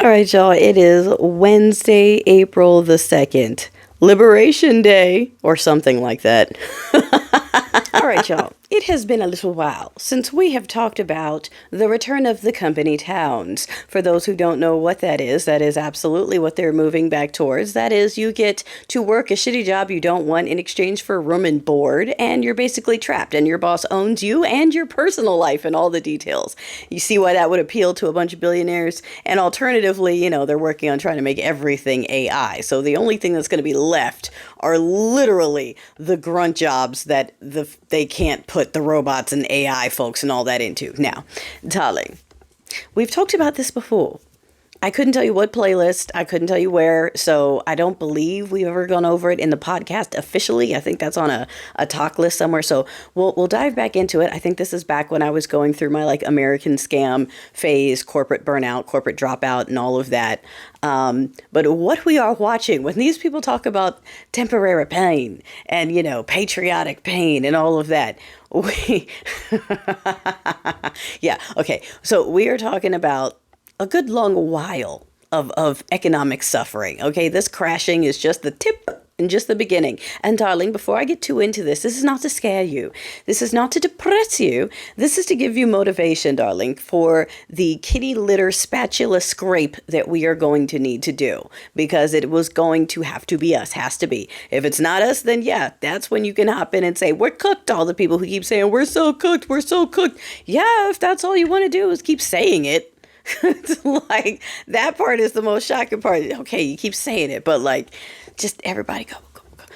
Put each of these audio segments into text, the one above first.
All right, y'all. It is Wednesday, April the 2nd. Liberation Day, or something like that. All right, y'all. It has been a little while since we have talked about the return of the company towns. For those who don't know what that is absolutely what they're moving back towards. That is, you get to work a shitty job you don't want in exchange for room and board, and you're basically trapped, and your boss owns you and your personal life and all the details. You see why that would appeal to a bunch of billionaires? And alternatively, they're working on trying to make everything AI. So the only thing that's going to be left are literally the grunt jobs that they can't put the robots and AI folks and all that into. Now, darling, we've talked about this before. I couldn't tell you what playlist, I couldn't tell you where, so I don't believe we've ever gone over it in the podcast officially. I think that's on a talk list somewhere, so we'll dive back into it. I think this is back when I was going through my American scam phase, corporate burnout, corporate dropout, and all of that. But what we are watching, when these people talk about temporary pain and, patriotic pain and all of that, yeah, okay, so we are talking about a good long while of economic suffering. Okay, this crashing is just the tip and just the beginning. And darling, before I get too into this is not to scare you. This is not to depress you. This is to give you motivation, darling, for the kitty litter spatula scrape that we are going to need to do. Because it was going to have to be us, has to be. If it's not us, then yeah, that's when you can hop in and say, we're cooked. All the people who keep saying, we're so cooked, we're so cooked. Yeah, if that's all you want to do is keep saying it. It's like, that part is the most shocking part. Okay, you keep saying it, but just everybody go.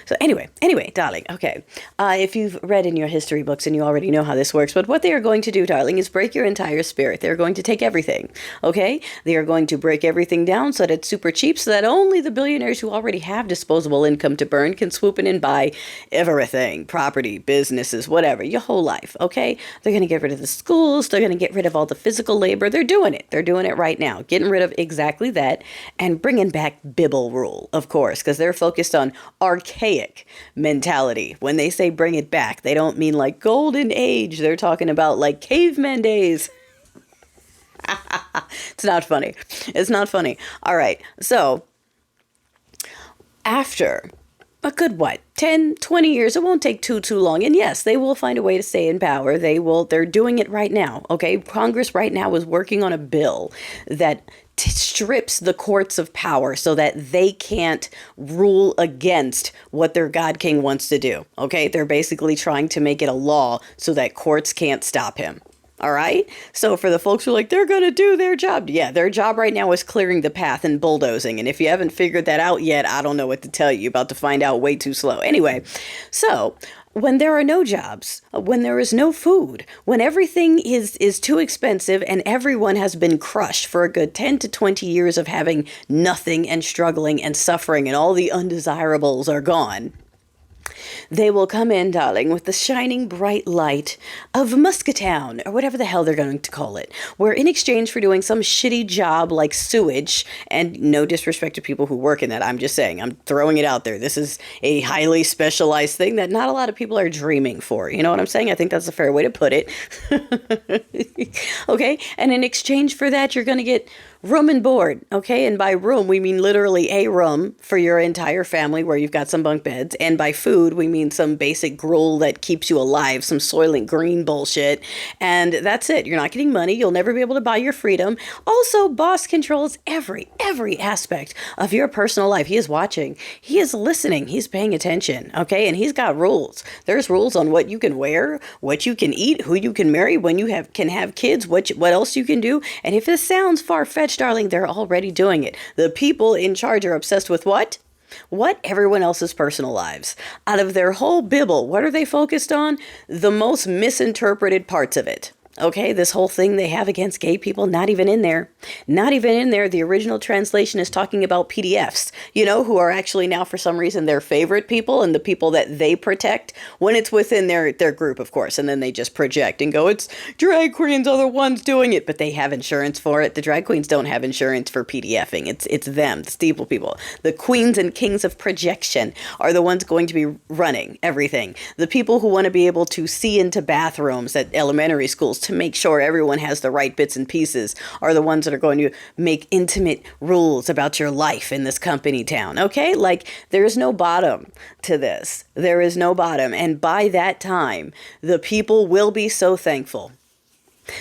So anyway, darling, okay. If you've read in your history books and you already know how this works, but what they are going to do, darling, is break your entire spirit. They're going to take everything, okay? They are going to break everything down so that it's super cheap, so that only the billionaires who already have disposable income to burn can swoop in and buy everything, property, businesses, whatever, your whole life, okay? They're going to get rid of the schools. They're going to get rid of all the physical labor. They're doing it. They're doing it right now, getting rid of exactly that and bringing back Bible rule, of course, because they're focused on archaic mentality. When they say bring it back, they don't mean golden age. They're talking about caveman days. It's not funny. It's not funny. All right. So after a good, 10, 20 years, it won't take too long. And yes, they will find a way to stay in power. They're doing it right now. Okay. Congress right now is working on a bill that strips the courts of power so that they can't rule against what their God King wants to do. Okay. They're basically trying to make it a law so that courts can't stop him. All right. So for the folks who are they're going to do their job. Yeah, their job right now is clearing the path and bulldozing. And if you haven't figured that out yet, I don't know what to tell you. You're about to find out way too slow. Anyway, so when there are no jobs, when there is no food, when everything is too expensive and everyone has been crushed for a good 10 to 20 years of having nothing and struggling and suffering and all the undesirables are gone, they will come in, darling, with the shining bright light of Muskatown, or whatever the hell they're going to call it, where in exchange for doing some shitty job like sewage, and no disrespect to people who work in that, I'm just saying, I'm throwing it out there. This is a highly specialized thing that not a lot of people are dreaming for. You know what I'm saying? I think that's a fair way to put it. Okay? And in exchange for that, you're going to get room and board, okay? And by room, we mean literally a room for your entire family where you've got some bunk beds. And by food, we mean some basic gruel that keeps you alive, some Soylent Green bullshit. And that's it. You're not getting money. You'll never be able to buy your freedom. Also, boss controls every aspect of your personal life. He is watching. He is listening. He's paying attention, okay? And he's got rules. There's rules on what you can wear, what you can eat, who you can marry, when you can have kids, what else you can do. And if this sounds far-fetched, darling, they're already doing it. The people in charge are obsessed with what? Everyone else's personal lives. Out of their whole Bible, what are they focused on? The most misinterpreted parts of it. Okay, this whole thing they have against gay people, not even in there. Not even in there. The original translation is talking about PDFs, who are actually now for some reason their favorite people and the people that they protect when it's within their group, of course. And then they just project and go, it's drag queens are the ones doing it, but they have insurance for it. The drag queens don't have insurance for PDFing. It's them, the steeple people. The queens and kings of projection are the ones going to be running everything. The people who want to be able to see into bathrooms at elementary schools to make sure everyone has the right bits and pieces are the ones that are going to make intimate rules about your life in this company town. Okay? Like, there is no bottom to this. There is no bottom. And by that time, the people will be so thankful.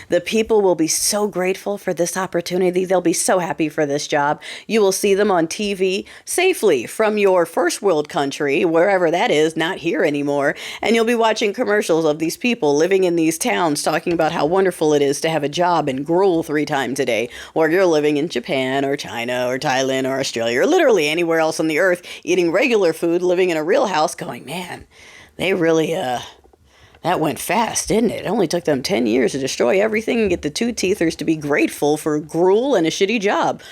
The people will be so grateful for this opportunity. They'll be so happy for this job. You will see them on TV safely from your first world country, wherever that is, not here anymore. And you'll be watching commercials of these people living in these towns talking about how wonderful it is to have a job and gruel 3 times a day, or you're living in Japan or China or Thailand or Australia or literally anywhere else on the earth, eating regular food, living in a real house, going, man, they really, that went fast, didn't it? It only took them 10 years to destroy everything and get the 2 teethers to be grateful for gruel and a shitty job.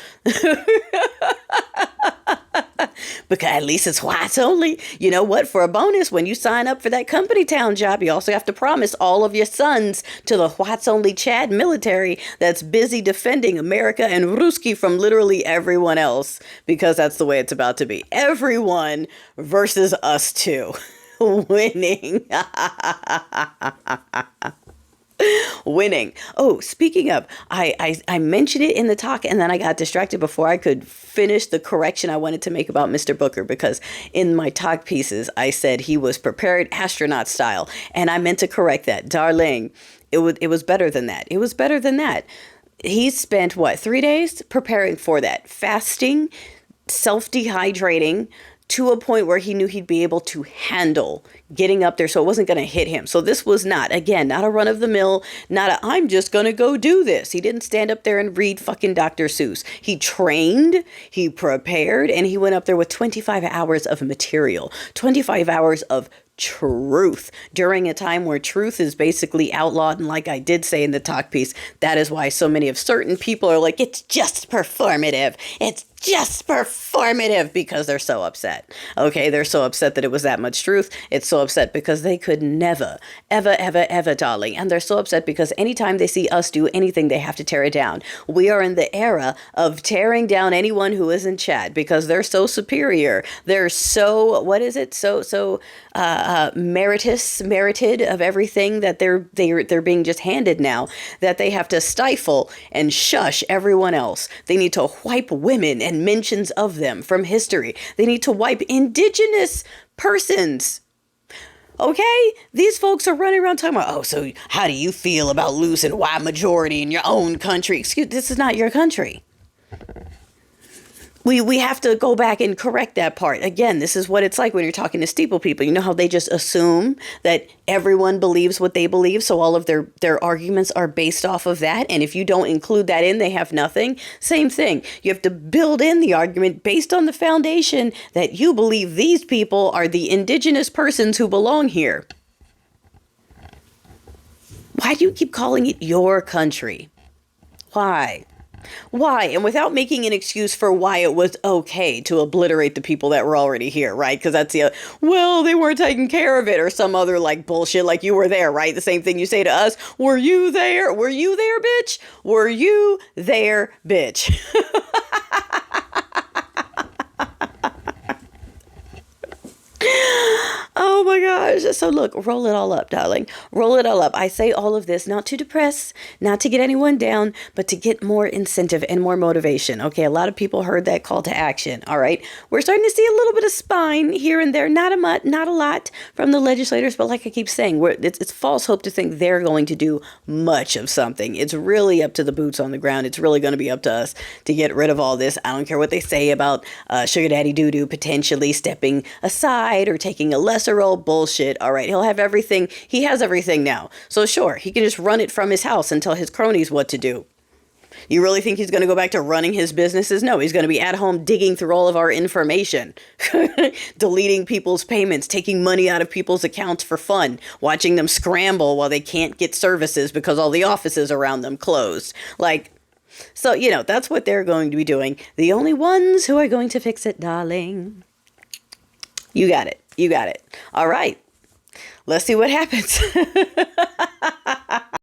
Because at least it's whites only. You know what? For a bonus, when you sign up for that company town job, you also have to promise all of your sons to the whites only Chad military that's busy defending America and Ruski from literally everyone else. Because that's the way it's about to be. Everyone versus us two. Winning. Winning. Oh, speaking of, I mentioned it in the talk and then I got distracted before I could finish the correction I wanted to make about Mr. Booker, because in my talk pieces, I said he was prepared astronaut style, and I meant to correct that. Darling, it was better than that. It was better than that. He spent, 3 days preparing for that, fasting, self-dehydrating, to a point where he knew he'd be able to handle getting up there so it wasn't going to hit him. So this was not a run of the mill, I'm just going to go do this. He didn't stand up there and read fucking Dr. Seuss. He trained, he prepared, and he went up there with 25 hours of material, 25 hours of truth during a time where truth is basically outlawed. And like I did say in the talk piece, that is why so many of certain people are like, it's just performative. It's just performative, because they're so upset. Okay, they're so upset that it was that much truth. It's so upset because they could never, ever, darling. And they're so upset because anytime they see us do anything, they have to tear it down. We are in the era of tearing down anyone who isn't Chad because they're so superior. They're so, merited of everything that they're being just handed now, that they have to stifle and shush everyone else. They need to wipe women and mentions of them from history. They need to wipe indigenous persons. Okay? These folks are running around talking about, so how do you feel about losing white majority in your own country? Excuse, this is not your country. We have to go back and correct that part. Again, this is what it's like when you're talking to steeple people. You know how they just assume that everyone believes what they believe, so all of their arguments are based off of that, and if you don't include that in, they have nothing? Same thing. You have to build in the argument based on the foundation that you believe these people are the indigenous persons who belong here. Why do you keep calling it your country? Why? Why? And without making an excuse for why it was okay to obliterate the people that were already here, right? Because that's they weren't taking care of it, or some other bullshit, like you were there, right? The same thing you say to us. Were you there? Were you there, bitch? Were you there, bitch? Oh my gosh. So look, roll it all up, darling. Roll it all up. I say all of this not to depress, not to get anyone down, but to get more incentive and more motivation. Okay, a lot of people heard that call to action. All right. We're starting to see a little bit of spine here and there. Not a lot from the legislators, but like I keep saying, it's false hope to think they're going to do much of something. It's really up to the boots on the ground. It's really going to be up to us to get rid of all this. I don't care what they say about Sugar Daddy Doo-Doo potentially stepping aside or taking a lesser role. Bullshit. All right. He'll have everything. He has everything now. So sure, he can just run it from his house and tell his cronies what to do. You really think he's going to go back to running his businesses? No, he's going to be at home digging through all of our information, deleting people's payments, taking money out of people's accounts for fun, watching them scramble while they can't get services because all the offices around them closed. So, that's what they're going to be doing. The only ones who are going to fix it, darling. You got it. You got it. All right. Let's see what happens.